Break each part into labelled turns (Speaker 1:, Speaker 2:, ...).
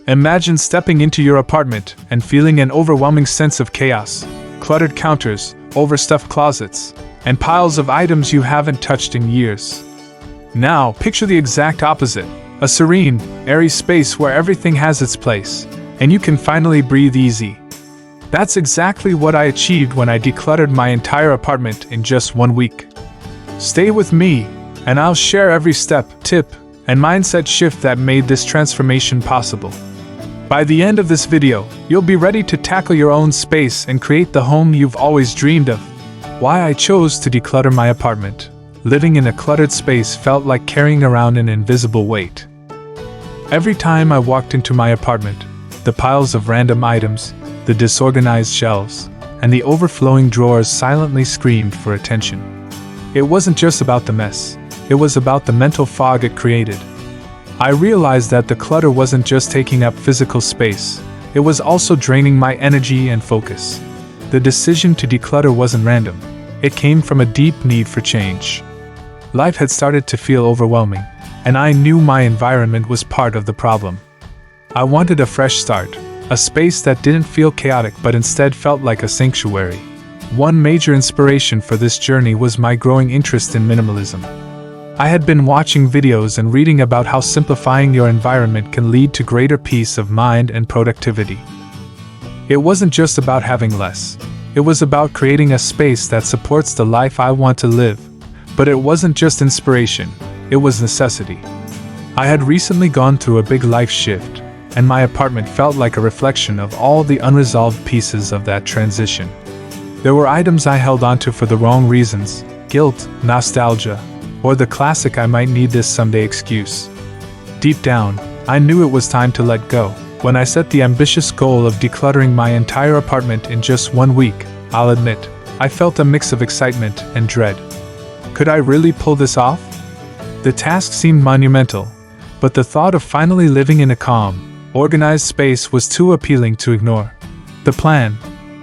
Speaker 1: Imagine stepping into your apartment and feeling an overwhelming sense of chaos. Cluttered counters, overstuffed closets, and piles of items you haven't touched in years. Now, picture the exact opposite. A serene, airy space where everything has its place, and you can finally breathe easy. That's exactly what I achieved when I decluttered my entire apartment in just 1 week. Stay with me, and I'll share every step, tip, and mindset shift that made this transformation possible. By the end of this video, you'll be ready to tackle your own space and create the home you've always dreamed of. Why I chose to declutter my apartment. Living in a cluttered space felt like carrying around an invisible weight. Every time I walked into my apartment, the piles of random items, the disorganized shelves, and the overflowing drawers silently screamed for attention. It wasn't just about the mess, it was about the mental fog it created. I realized that the clutter wasn't just taking up physical space, it was also draining my energy and focus. The decision to declutter wasn't random, it came from a deep need for change. Life had started to feel overwhelming, and I knew my environment was part of the problem. I wanted a fresh start, a space that didn't feel chaotic but instead felt like a sanctuary. One major inspiration for this journey was my growing interest in minimalism. I had been watching videos and reading about how simplifying your environment can lead to greater peace of mind and productivity. It wasn't just about having less, it was about creating a space that supports the life I want to live. But it wasn't just inspiration, it was necessity. I had recently gone through a big life shift, and my apartment felt like a reflection of all the unresolved pieces of that transition. There were items I held onto for the wrong reasons, guilt, nostalgia, or the classic "I might need this someday" excuse. Deep down, I knew it was time to let go. When I set the ambitious goal of decluttering my entire apartment in just 1 week, I'll admit, I felt a mix of excitement and dread. Could I really pull this off? The task seemed monumental, but the thought of finally living in a calm, organized space was too appealing to ignore. The plan,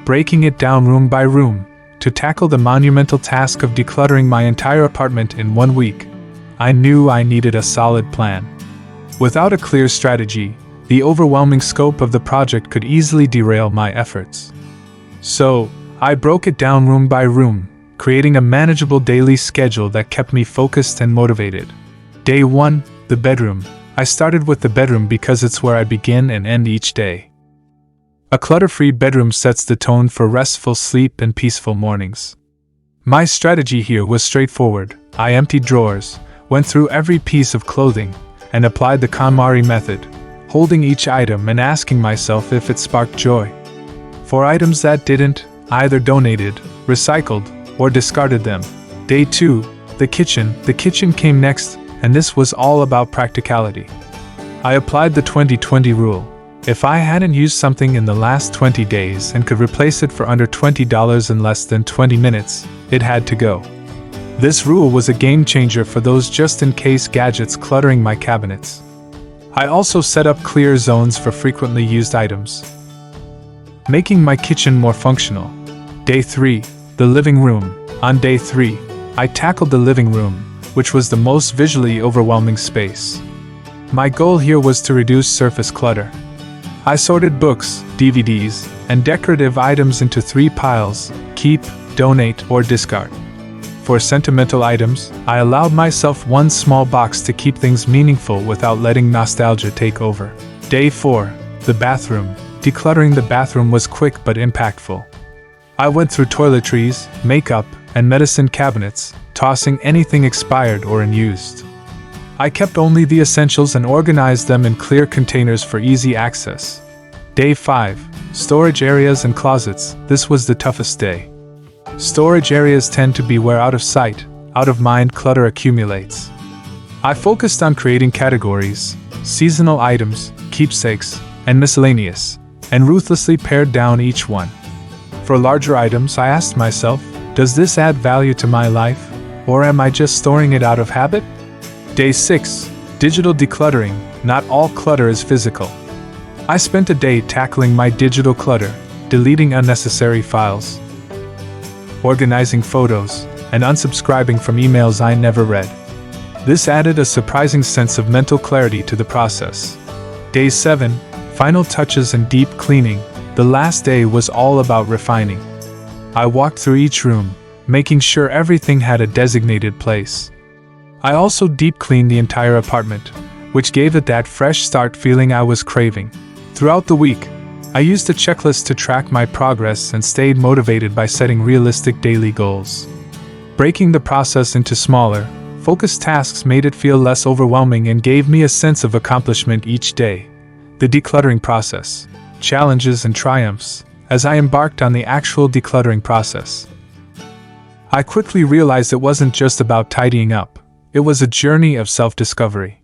Speaker 1: breaking it down room by room, to tackle the monumental task of decluttering my entire apartment in 1 week. I knew I needed a solid plan. Without a clear strategy, the overwhelming scope of the project could easily derail my efforts. So, I broke it down room by room, creating a manageable daily schedule that kept me focused and motivated. Day 1, the bedroom. I started with the bedroom because it's where I begin and end each day. A clutter-free bedroom sets the tone for restful sleep and peaceful mornings. My strategy here was straightforward. I emptied drawers, went through every piece of clothing, and applied the KonMari method, holding each item and asking myself if it sparked joy. For items that didn't, I either donated, recycled, or discarded them. Day 2, the kitchen. The kitchen came next, and this was all about practicality. I applied the 20-20 rule. If I hadn't used something in the last 20 days and could replace it for under $20 in less than 20 minutes, it had to go. This rule was a game changer for those just-in-case gadgets cluttering my cabinets. I also set up clear zones for frequently used items, making my kitchen more functional. Day 3, the living room. On day 3, I tackled the living room, which was the most visually overwhelming space. My goal here was to reduce surface clutter. I sorted books, DVDs, and decorative items into 3 piles: keep, donate, or discard. For sentimental items, I allowed myself 1 small box to keep things meaningful without letting nostalgia take over. Day 4, the bathroom. Decluttering the bathroom was quick but impactful. I went through toiletries, makeup, and medicine cabinets, tossing anything expired or unused. I kept only the essentials and organized them in clear containers for easy access. Day 5, storage areas and closets. This was the toughest day. Storage areas tend to be where out of sight, out of mind clutter accumulates. I focused on creating categories: seasonal items, keepsakes, and miscellaneous, and ruthlessly pared down each one. For larger items, I asked myself, does this add value to my life, or am I just storing it out of habit? Day 6, digital decluttering. Not all clutter is physical. I spent a day tackling my digital clutter, deleting unnecessary files, organizing photos, and unsubscribing from emails I never read. This added a surprising sense of mental clarity to the process. Day 7, Final touches and deep cleaning, the last day was all about refining. I walked through each room, making sure everything had a designated place. I also deep cleaned the entire apartment, which gave it that fresh start feeling I was craving. Throughout the week, I used a checklist to track my progress and stayed motivated by setting realistic daily goals. Breaking the process into smaller, focused tasks made it feel less overwhelming and gave me a sense of accomplishment each day. The decluttering process, challenges and triumphs, as I embarked on the actual decluttering process. I quickly realized it wasn't just about tidying up, it was a journey of self-discovery.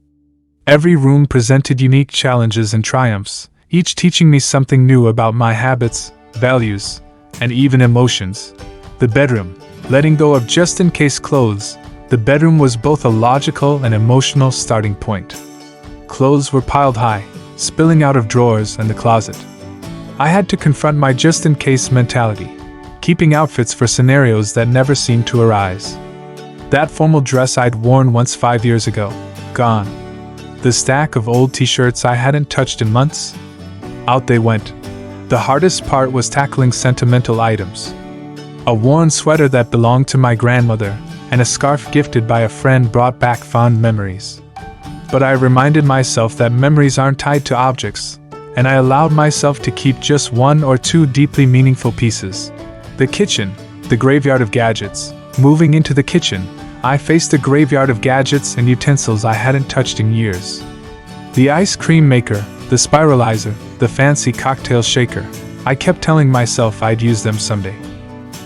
Speaker 1: Every room presented unique challenges and triumphs, each teaching me something new about my habits, values, and even emotions. The bedroom, letting go of just-in-case clothes, the bedroom was both a logical and emotional starting point. Clothes were piled high, spilling out of drawers and the closet. I had to confront my just-in-case mentality, keeping outfits for scenarios that never seemed to arise. That formal dress I'd worn once 5 years ago, gone. The stack of old t-shirts I hadn't touched in months, out they went. The hardest part was tackling sentimental items. A worn sweater that belonged to my grandmother, and a scarf gifted by a friend brought back fond memories. But I reminded myself that memories aren't tied to objects, and I allowed myself to keep just 1 or 2 deeply meaningful pieces. The kitchen, the graveyard of gadgets. Moving into the kitchen, I faced a graveyard of gadgets and utensils I hadn't touched in years. The ice cream maker, the spiralizer, the fancy cocktail shaker. I kept telling myself I'd use them someday.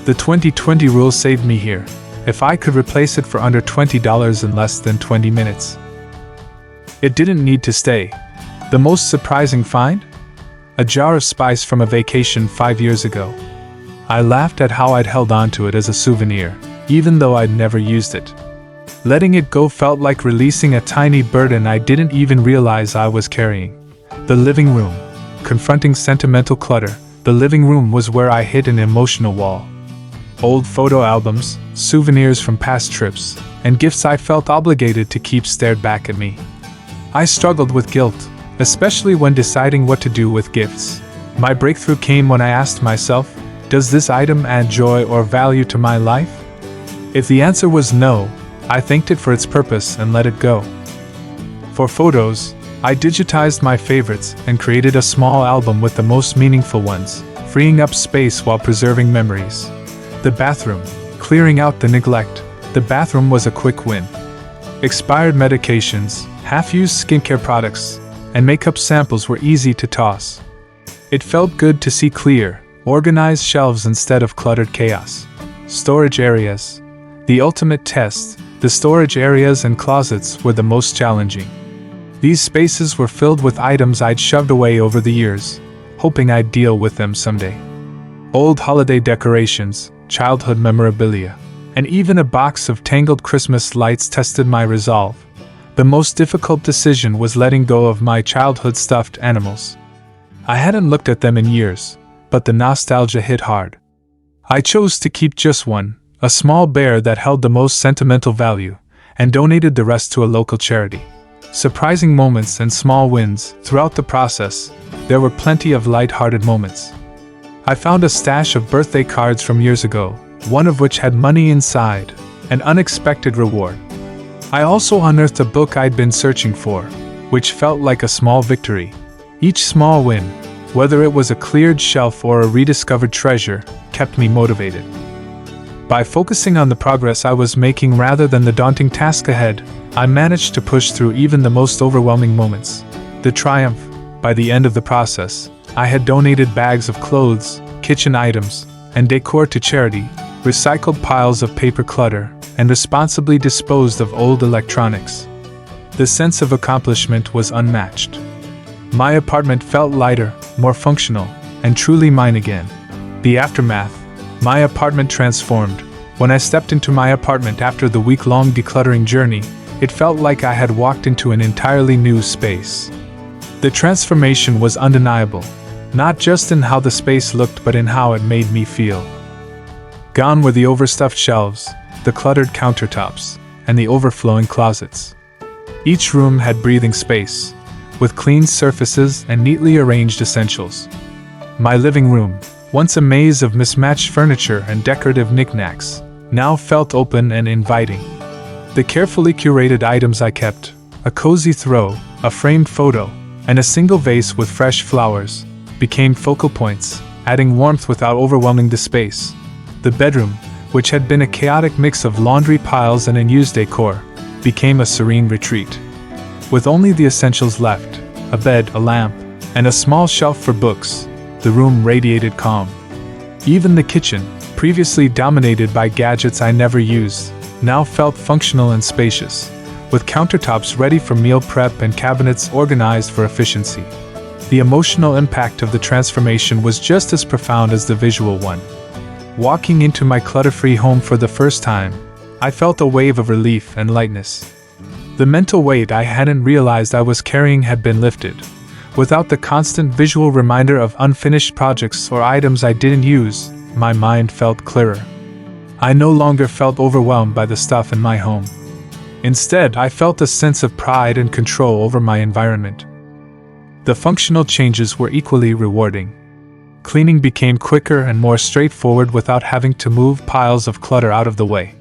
Speaker 1: The 2020 rule saved me here. If I could replace it for under $20 in less than 20 minutes. It didn't need to stay. The most surprising find? A jar of spice from a vacation 5 years ago. I laughed at how I'd held onto it as a souvenir, even though I'd never used it. Letting it go felt like releasing a tiny burden I didn't even realize I was carrying. The living room. Confronting sentimental clutter, the living room was where I hit an emotional wall. Old photo albums, souvenirs from past trips, and gifts I felt obligated to keep stared back at me. I struggled with guilt, especially when deciding what to do with gifts. My breakthrough came when I asked myself, does this item add joy or value to my life? If the answer was no, I thanked it for its purpose and let it go. For photos, I digitized my favorites and created a small album with the most meaningful ones, freeing up space while preserving memories. The bathroom, clearing out the neglect. The bathroom was a quick win. Expired medications, half-used skincare products, and makeup samples were easy to toss. It felt good to see clear, organized shelves instead of cluttered chaos. Storage areas. The ultimate test, the storage areas and closets were the most challenging. These spaces were filled with items I'd shoved away over the years, hoping I'd deal with them someday. Old holiday decorations, childhood memorabilia, and even a box of tangled Christmas lights tested my resolve. The most difficult decision was letting go of my childhood stuffed animals. I hadn't looked at them in years, but the nostalgia hit hard. I chose to keep just one, a small bear that held the most sentimental value, and donated the rest to a local charity. Surprising moments and small wins. Throughout the process, there were plenty of light-hearted moments. I found a stash of birthday cards from years ago, one of which had money inside, an unexpected reward. I also unearthed a book I'd been searching for, which felt like a small victory. Each small win, whether it was a cleared shelf or a rediscovered treasure, kept me motivated. By focusing on the progress I was making rather than the daunting task ahead, I managed to push through even the most overwhelming moments. The triumph. By the end of the process, I had donated bags of clothes, kitchen items, and decor to charity, recycled piles of paper clutter, and responsibly disposed of old electronics. The sense of accomplishment was unmatched. My apartment felt lighter, more functional, and truly mine again. The aftermath. My apartment transformed. When I stepped into my apartment after the week-long decluttering journey, it felt like I had walked into an entirely new space. The transformation was undeniable, not just in how the space looked but in how it made me feel. Gone were the overstuffed shelves, the cluttered countertops, and the overflowing closets. Each room had breathing space, with clean surfaces and neatly arranged essentials. My living room, once a maze of mismatched furniture and decorative knickknacks, now felt open and inviting. The carefully curated items I kept, a cozy throw, a framed photo, and a single vase with fresh flowers, became focal points, adding warmth without overwhelming the space. The bedroom, which had been a chaotic mix of laundry piles and unused decor, became a serene retreat. With only the essentials left, a bed, a lamp, and a small shelf for books, the room radiated calm. Even the kitchen, previously dominated by gadgets I never used, now felt functional and spacious, with countertops ready for meal prep and cabinets organized for efficiency. The emotional impact of the transformation was just as profound as the visual one. Walking into my clutter-free home for the first time, I felt a wave of relief and lightness. The mental weight I hadn't realized I was carrying had been lifted. Without the constant visual reminder of unfinished projects or items I didn't use, my mind felt clearer. I no longer felt overwhelmed by the stuff in my home. Instead, I felt a sense of pride and control over my environment. The functional changes were equally rewarding. Cleaning became quicker and more straightforward without having to move piles of clutter out of the way.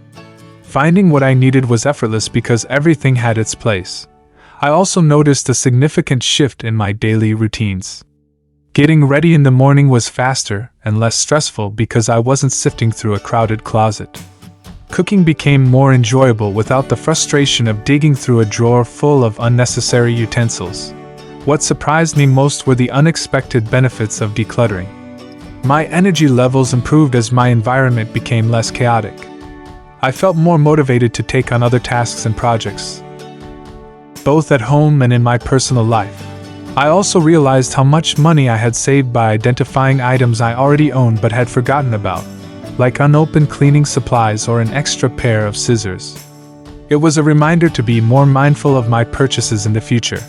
Speaker 1: Finding what I needed was effortless because everything had its place. I also noticed a significant shift in my daily routines. Getting ready in the morning was faster and less stressful because I wasn't sifting through a crowded closet. Cooking became more enjoyable without the frustration of digging through a drawer full of unnecessary utensils. What surprised me most were the unexpected benefits of decluttering. My energy levels improved as my environment became less chaotic. I felt more motivated to take on other tasks and projects, both at home and in my personal life. I also realized how much money I had saved by identifying items I already owned but had forgotten about, like unopened cleaning supplies or an extra pair of scissors. It was a reminder to be more mindful of my purchases in the future.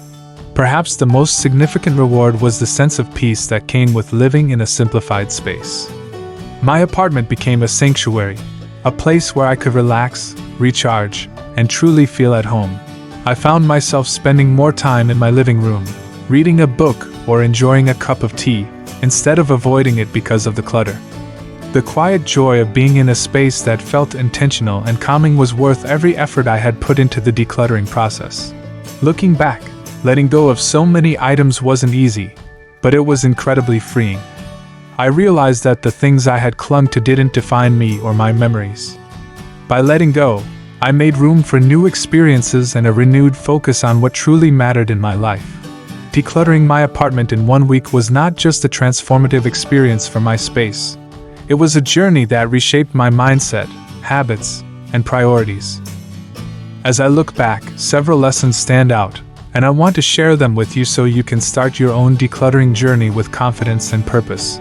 Speaker 1: Perhaps the most significant reward was the sense of peace that came with living in a simplified space. My apartment became a sanctuary, a place where I could relax, recharge, and truly feel at home. I found myself spending more time in my living room, reading a book or enjoying a cup of tea, instead of avoiding it because of the clutter. The quiet joy of being in a space that felt intentional and calming was worth every effort I had put into the decluttering process. Looking back, letting go of so many items wasn't easy, but it was incredibly freeing. I realized that the things I had clung to didn't define me or my memories. By letting go, I made room for new experiences and a renewed focus on what truly mattered in my life. Decluttering my apartment in 1 week was not just a transformative experience for my space. It was a journey that reshaped my mindset, habits, and priorities. As I look back, several lessons stand out, and I want to share them with you so you can start your own decluttering journey with confidence and purpose.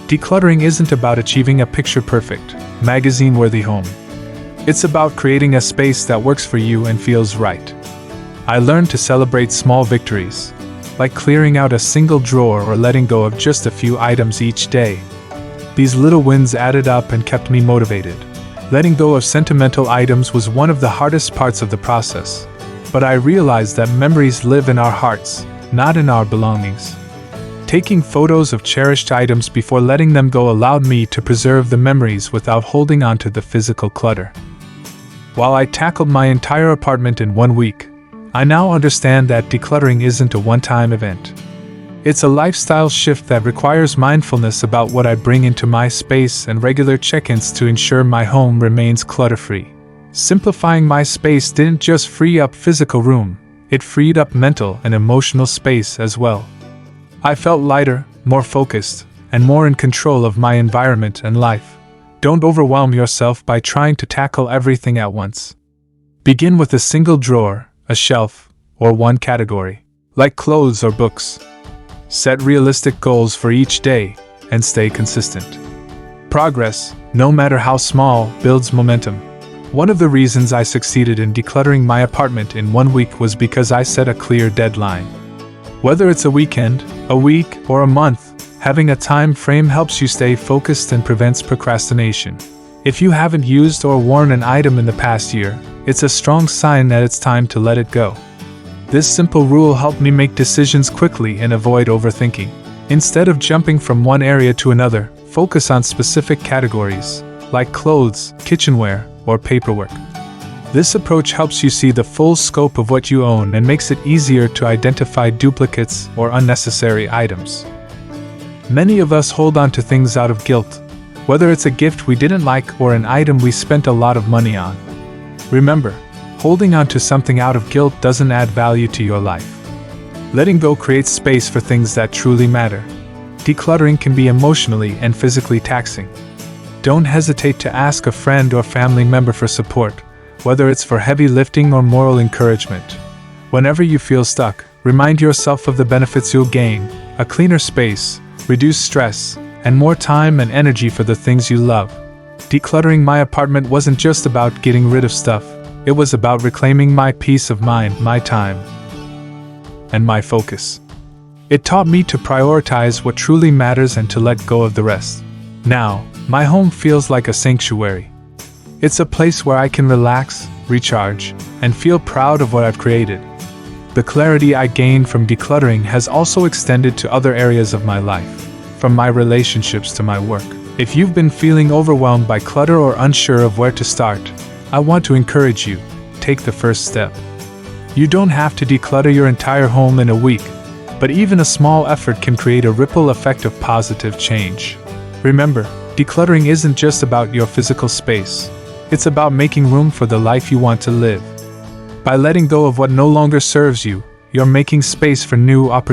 Speaker 1: Decluttering isn't about achieving a picture-perfect, magazine-worthy home. It's about creating a space that works for you and feels right. I learned to celebrate small victories, like clearing out a single drawer or letting go of just a few items each day. These little wins added up and kept me motivated. Letting go of sentimental items was one of the hardest parts of the process, but I realized that memories live in our hearts, not in our belongings. Taking photos of cherished items before letting them go allowed me to preserve the memories without holding on to the physical clutter. While I tackled my entire apartment in 1 week, I now understand that decluttering isn't a one-time event. It's a lifestyle shift that requires mindfulness about what I bring into my space and regular check-ins to ensure my home remains clutter-free. Simplifying my space didn't just free up physical room, it freed up mental and emotional space as well. I felt lighter, more focused, and more in control of my environment and life. Don't overwhelm yourself by trying to tackle everything at once. Begin with a single drawer, a shelf, or one category, like clothes or books. Set realistic goals for each day, and stay consistent. Progress, no matter how small, builds momentum. One of the reasons I succeeded in decluttering my apartment in 1 week was because I set a clear deadline. Whether it's a weekend, a week, or a month, having a time frame helps you stay focused and prevents procrastination. If you haven't used or worn an item in the past year, it's a strong sign that it's time to let it go. This simple rule helped me make decisions quickly and avoid overthinking. Instead of jumping from one area to another, focus on specific categories, like clothes, kitchenware, or paperwork. This approach helps you see the full scope of what you own and makes it easier to identify duplicates or unnecessary items. Many of us hold on to things out of guilt, whether it's a gift we didn't like or an item we spent a lot of money on. Remember, holding on to something out of guilt doesn't add value to your life. Letting go creates space for things that truly matter. Decluttering can be emotionally and physically taxing. Don't hesitate to ask a friend or family member for support, whether it's for heavy lifting or moral encouragement. Whenever you feel stuck, remind yourself of the benefits you'll gain: a cleaner space, reduced stress, and more time and energy for the things you love. Decluttering my apartment wasn't just about getting rid of stuff, it was about reclaiming my peace of mind, my time, and my focus. It taught me to prioritize what truly matters and to let go of the rest. Now, my home feels like a sanctuary. It's a place where I can relax, recharge, and feel proud of what I've created. The clarity I gained from decluttering has also extended to other areas of my life, from my relationships to my work. If you've been feeling overwhelmed by clutter or unsure of where to start, I want to encourage you, take the first step. You don't have to declutter your entire home in a week, but even a small effort can create a ripple effect of positive change. Remember, decluttering isn't just about your physical space. It's about making room for the life you want to live. By letting go of what no longer serves you, you're making space for new opportunities.